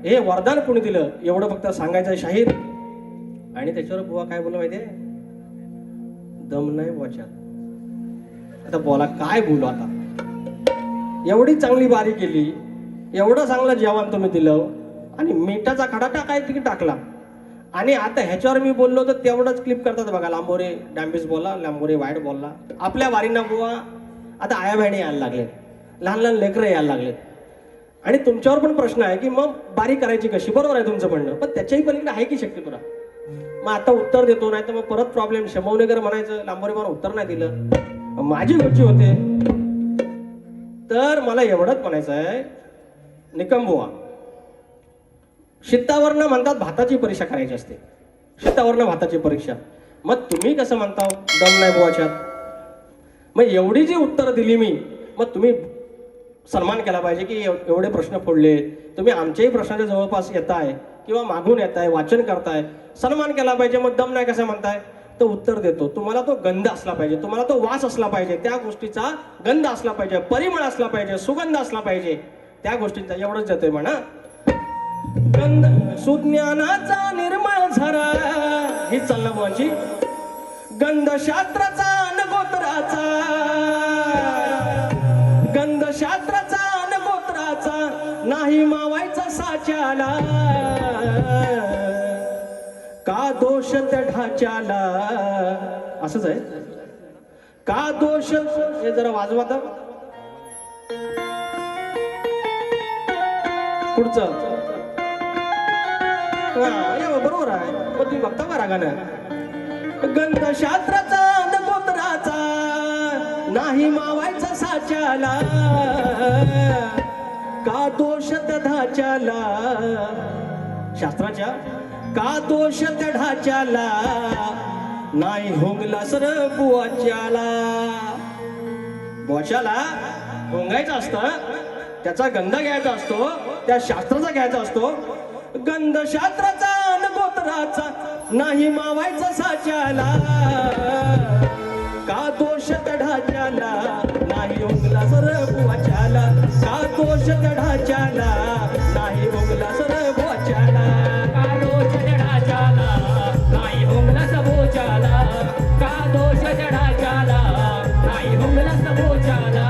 हे वरदान कोणी दिलं एवढं फक्त सांगायचं शाहीर आणि त्याच्यावर बुवा काय बोलू माहितीये दम नाही वाचात आता बोला काय बोलू आता एवढी चांगली बारी केली एवढं चांगलं जेवण तुम्ही दिलं आणि मिठाचा खडा टाकाय टाकला आणि आता ह्याच्यावर मी बोललो तर तेवढंच क्लिप करतात बघा लांबोरे डॅम्बिस बोलला लांबोरे वाईट बोलला आपल्या वारींना बुवा आता आया बहिणी यायला लागलेत लहान लहान लेकरं यायला लागलेत आणि तुमच्यावर पण प्रश्न आहे की मग बारी करायची कशी बरोबर आहे तुमचं म्हणणं पण त्याच्याही पलीकडे आहे की शक्ती तुला मग आता उत्तर देतो नाही तर मग परत प्रॉब्लेम शमवणेकर म्हणायचं लांबोरे मला उत्तर नाही दिलं माझी गोची होते तर मला एवढंच म्हणायचं आहे निकमबुवा शित्तावरनं म्हणतात भाताची परीक्षा करायची असते शित्तावरनं भाताची परीक्षा मग तुम्ही कसं म्हणता दम नाही बुवाच्यात मग एवढी जी उत्तर दिली मी मग तुम्ही सन्मान केला पाहिजे की एवढे प्रश्न फोडले तुम्ही आमच्याही प्रश्नाच्या जवळपास येताय किंवा मागून येताय वाचन करताय सन्मान केला पाहिजे मग दम नाही कसं म्हणताय तर उत्तर देतो तुम्हाला तो गंध असला पाहिजे तुम्हाला तो वास असला पाहिजे त्या गोष्टीचा गंध असला पाहिजे परिमळ असला पाहिजे सुगंध असला पाहिजे त्या गोष्टींचा एवढंच देतोय म्हणा गंध सुज्ञानाचा निर्मळ झरा ही चालना बुवांची गंधशास्त्राचा नगोत्राचा गंधशास्त्राचा नगोत्राचा नाही मावायचा साच्याला का दोष त्या ढाच्याला असंच आहे का दोष हे जरा वाजवा तर पुढचं बरोबर आहे मग तुम्ही बघता का रागानं गंधशास्त्राचा नगोत्राचा नाही मावायचा साच्याला का दोष त्या ढाच्याला शास्त्राच्या का दोष त्या ढाच्याला नाही होंगला सर बुवाच्याला बुवाच्याला होंगायचं असतं त्याचा गंध घ्यायचा असतो त्या शास्त्राचा घ्यायचा असतो गंधशास्त्राचा नगोत्राचा नाही मावायचं साच्याला का दोष तढाच्याला नाही उंगला सर बुवाच्याला का दोष तढाच्याला नाही उंगला सर बुवाच्याला का दोष चढाच्याला नाही हुंगला सबोचाला का दोष चढाच्याला नाही हुंगला सबोचाला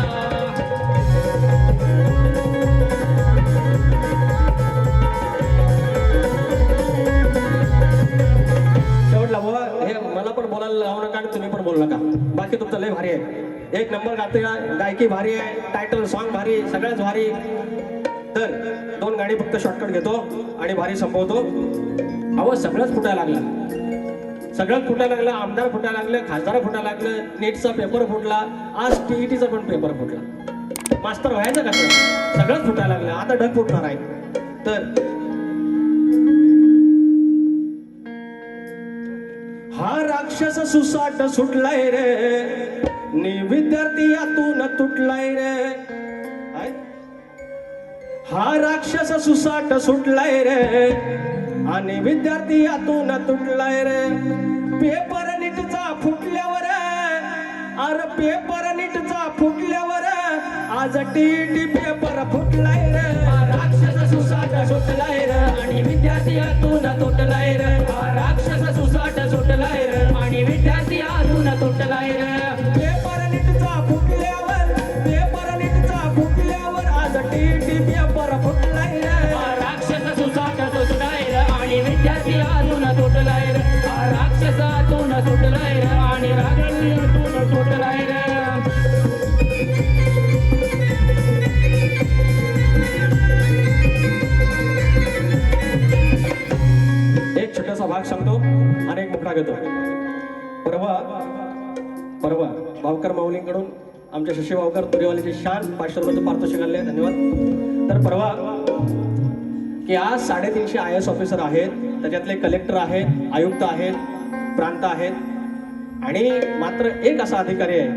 शेवटला बुवा हे मला पण बोलायला लावू नका आणि तुम्ही पण बोलू नका बाकी तुमचं लय भारी आहे एक नंबर गाते गायकी भारी आहे टायटल सॉन्ग भारी सगळ्याच भारी तर 2 गाणी फक्त शॉर्टकट घेतो आणि भारी संपवतो अहो सगळंच फुटायला लागलं सगळंच फुटायला लागलं आमदार फुटायला लागले खासदार फुटायला लागलं नीटचा पेपर फुटला आज टीईटीचा पण पेपर फुटला मास्तर व्हायचं कसं सगळंच फुटायला लागलं आता ढग फुटणार आहे तर हा राक्षस सुसाट सुटलाय रे नि विद्यार्थी यातून तुटलाय रे हाय? हा राक्षस सुसाट सुटलाय रे आणि विद्यार्थी यातून तुटलाय रे पेपर नीटचा फुटल्यावर अरे पेपर नीटचा फुटल्यावर आज टीटी पेपर फुटलाय रे राक्षस सुसाट सुटलाय रे आणि विद्यार्थी आतून तुटलाय रे राक्षस सुसाट सुटलाय रे आणि विद्यार्थी आतून तुटलाय रे पेपर नीटचा फुटल्यावर आज टीटी पेपर फुटलाय रे राक्षस सुसाट सुटलाय रे आणि विद्यार्थी आतून तुटलाय रे राक्षस आतून सुटलाय रे आणि राक्षसी आतून सुटलाय रे एक छोटासा भाग सांगतो आणि एक मुकडा घेतो परवा भावकर माऊलींकडून आमच्या शशी भावकर तुरेवालीची शान 500 रुपयाचं पारितोषिक आले धन्यवाद तर परवा की आज 350 IAS ऑफिसर आहेत त्याच्यातले कलेक्टर आहेत आयुक्त आहेत प्रांत आहेत आणि मात्र एक असा अधिकारी आहे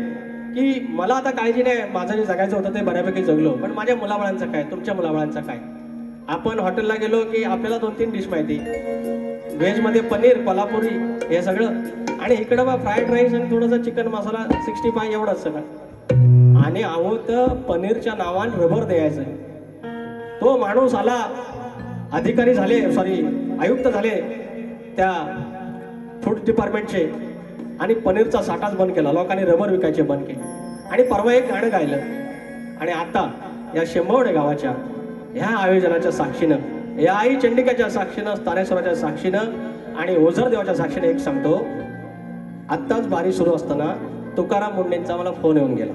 की मला आता काळजी नाही माझं जे जगायचं होतं ते बऱ्यापैकी जगलो पण माझ्या मुलाबाळांचं काय तुमच्या मुलाबाळांचं काय आपण हॉटेलला गेलो की आपल्याला 2-3 डिश माहिती व्हेजमध्ये पनीर कोल्हापुरी हे सगळं आणि इकडं बा फ्राईड राईस आणि थोडंसं चिकन मसाला 65 एवढंच सगळं आणि अहो तर पनीरच्या नावाने रबर द्यायचं तो माणूस आला अधिकारी झाले आयुक्त झाले त्या फूड डिपार्टमेंटचे आणि पनीरचा साठाच बंद केला लोकांनी रबर विकायचे बंद केले आणि परवा एक गाणं गायलं आणि आता या शेंबवडे गावाच्या ह्या आयोजनाच्या साक्षीनं या आई चंडिकाच्या साक्षीनं स्थानेश्वराच्या साक्षीनं आणि ओझरदेवाच्या साक्षीनं एक सांगतो आत्ताच बारी सुरू असताना तुकाराम मुंडेंचा मला फोन येऊन गेला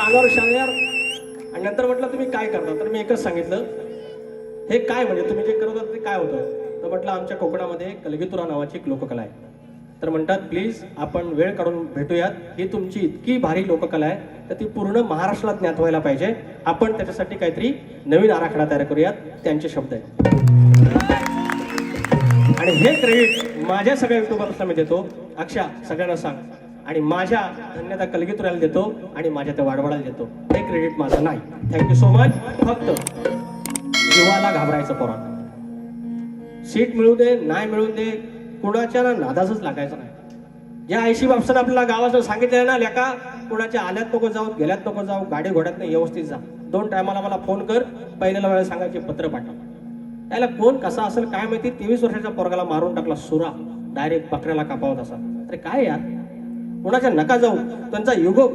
अंगावर शाळेवर आणि नंतर म्हटलं तुम्ही काय करता तर मी एकच सांगितलं हे काय म्हणजे तुम्ही जे करत होता ते काय होतं तर म्हटलं आमच्या कोकणामध्ये कलगीतुरा नावाची एक लोककला आहे तर म्हणतात प्लीज आपण वेळ काढून भेटूयात ही तुमची इतकी भारी लोककला आहे तर ती पूर्ण महाराष्ट्राला ज्ञात व्हायला पाहिजे आपण त्याच्यासाठी काहीतरी नवीन आराखडा तयार करूयात त्यांचे शब्द आहेत आणि हे क्रेडिट माझ्या सगळ्या युट्यूबर्सला मी देतो अक्षा सगळ्यांना सांग आणि माझ्या धन्यता कलगीतुऱ्याला देतो आणि माझ्या त्या वाडवाडाला देतो हे क्रेडिट माझं नाही थँक्यू सो मच फक्त जीवाला घाबरायचं पोरांना सीट मिळू दे नाही मिळू दे कुणाच्या नादाचंच लागायचं नाही या आयशी बापसानं आपल्याला गावाचं सांगितलं ना लेका कुणाच्या आल्यात नको जाऊ गेल्यात नको जाऊ गाडी घोड्यात नाही व्यवस्थित जा 2 टायमाला मला फोन कर पहिल्याला वेळेला सांगायचे पत्र पाठव त्याला कोण कसा असेल काय माहिती 23 वर्षाच्या पोरगाला मारून टाकला सुरा डायरेक्ट बकऱ्याला कापावत असा अरे काय यार कुणाच्या नका जाऊ त्यांचा युगो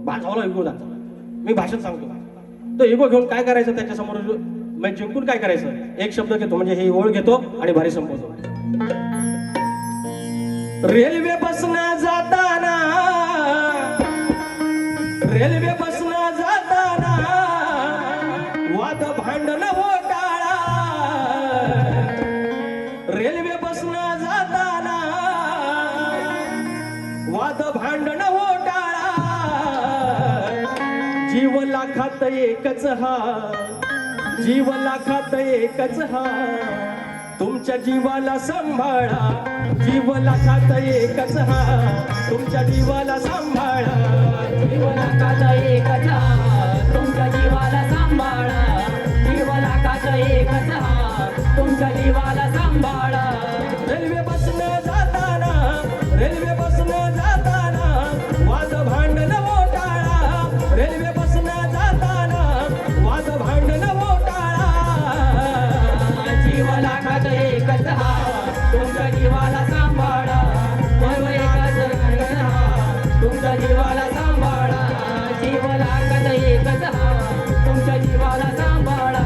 भाजवला युगो जातो मी भाषण सांगतो तो युगो घेऊन काय करायचं त्याच्यासमोर म्हणजे जिंकून काय करायचं एक शब्द घेतो म्हणजे ही ओळ घेतो आणि भारी संपवतो रेल्वे बसना जाताना वाद भांडण टाळा रेल्वे बसना जाताना वाद भांडण टाळा जीव लाखात एकच हा जीव लाखात एकच हा तुमच्या जीवाला सांभाळा जीव लाखात एकच हा तुमच्या जीवाला सांभाळा जीव लाखात एकच हा तुमच्या जीवाला सांभाळा जीव लाखात एकच हा जीवाला सांभाळा जीव लागत एकच हवा तुमच्या जीवाला सांभाळा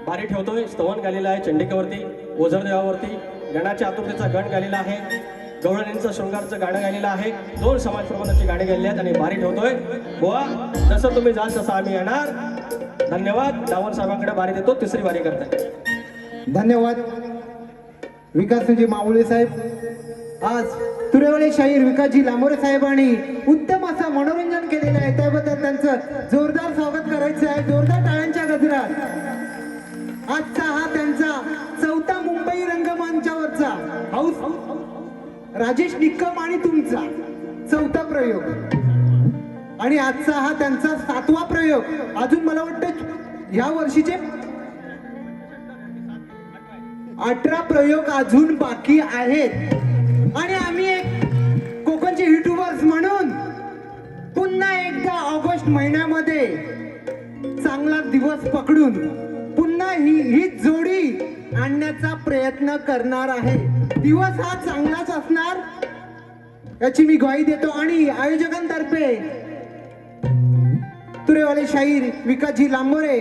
बारी ठेवतोय स्तवन गालेला आहे चंडिकेवरती ओझरदेवावरती गणाच्या आतुरतेचा गण गालेला आहे गवळणींचं शृंगारचं गाणं गायलेलं आहे 2 समाज प्रबंधाची गाणी गायली आहेत आणि बारी ठेवतोय बुवा जसं तुम्ही जाल तसं आम्ही येणार धन्यवाद डावण साहेबांकडे बारी देतो तिसरी बारी करताय धन्यवाद विकासजी माऊळे साहेब आज तुरेवाले शाहीर विकासजी लांबोरे साहेबांनी उत्तम असं मनोरंजन केलेलं आहे त्याबद्दल त्यांचं जोरदार स्वागत करायचं आहे जोरदार टाळ्यांच्या गजरात आजचा हा त्यांचा 4था मुंबई रंगमंचावरचा हाऊस राजेश निक्कम आणि तुमचा 4था प्रयोग आणि आजचा हा त्यांचा 7वा प्रयोग अजून मला वाटतं या वर्षीचे 18 प्रयोग अजून बाकी आहेत आणि आम्ही एक कोकणचे युट्यूबर्स म्हणून पुन्हा एकदा ऑगस्ट महिन्यामध्ये चांगला दिवस पकडून पुन्हा ही जोडी आणण्याचा प्रयत्न करणार आहे दिवस हा चांगलाच असणार याची मी ग्वाही देतो आणि आयोजकांतर्फे तुरेवाले शाहीर विकासजी लांबोरे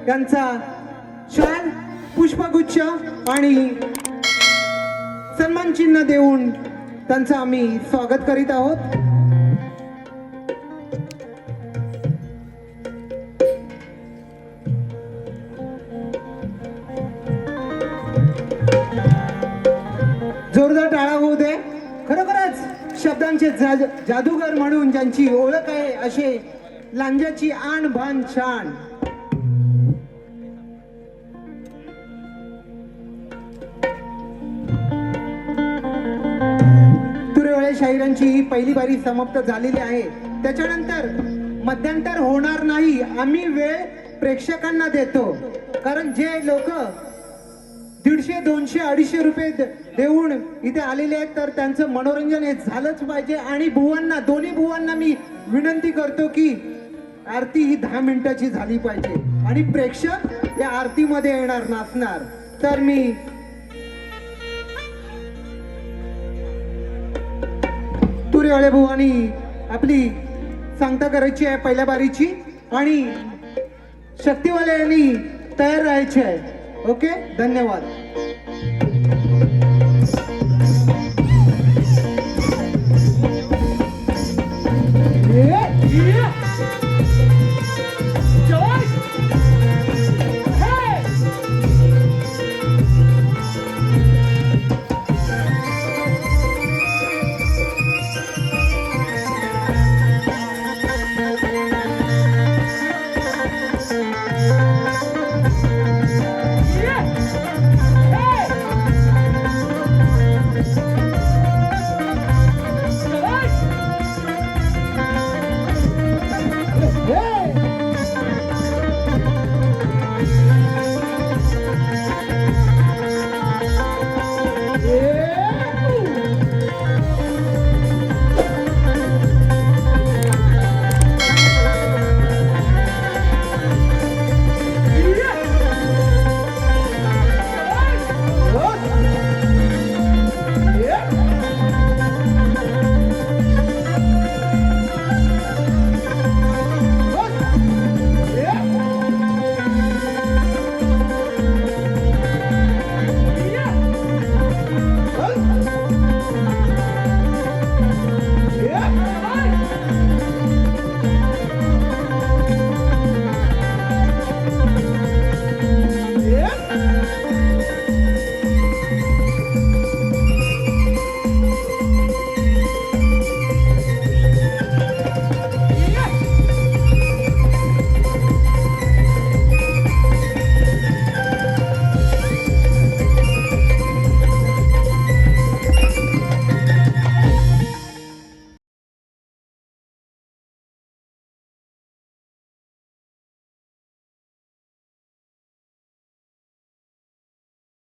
यांचा शाल पुष्पगुच्छ आणि सन्मान चिन्ह देऊन त्यांचं आम्ही स्वागत करीत आहोत जोरदार टाळा होऊ दे खरोखरच शब्दांचे जादूगर म्हणून ज्यांची ओळख आहे असे लांजाची आण भान शान तुरेवाले शाहिरांची ही पहिली बारी समाप्त झालेली आहे त्याच्यानंतर मध्यंतर होणार नाही आम्ही वेळ प्रेक्षकांना देतो कारण जे लोक 150, 200, 250 रुपये देऊन इथे आलेले आहेत तर त्यांचं मनोरंजन हे झालंच पाहिजे आणि बुवांना दोन्ही बुवांना मी विनंती करतो की आरती ही 10 मिनिटाची झाली पाहिजे आणि प्रेक्षक या आरतीमध्ये येणार नसणार तर मी तुरेवाले बुवांनी आपली सांगता करायची आहे पहिल्या बारीची आणि शक्तीवाले यांनी तयार राहायचे आहे ओके धन्यवाद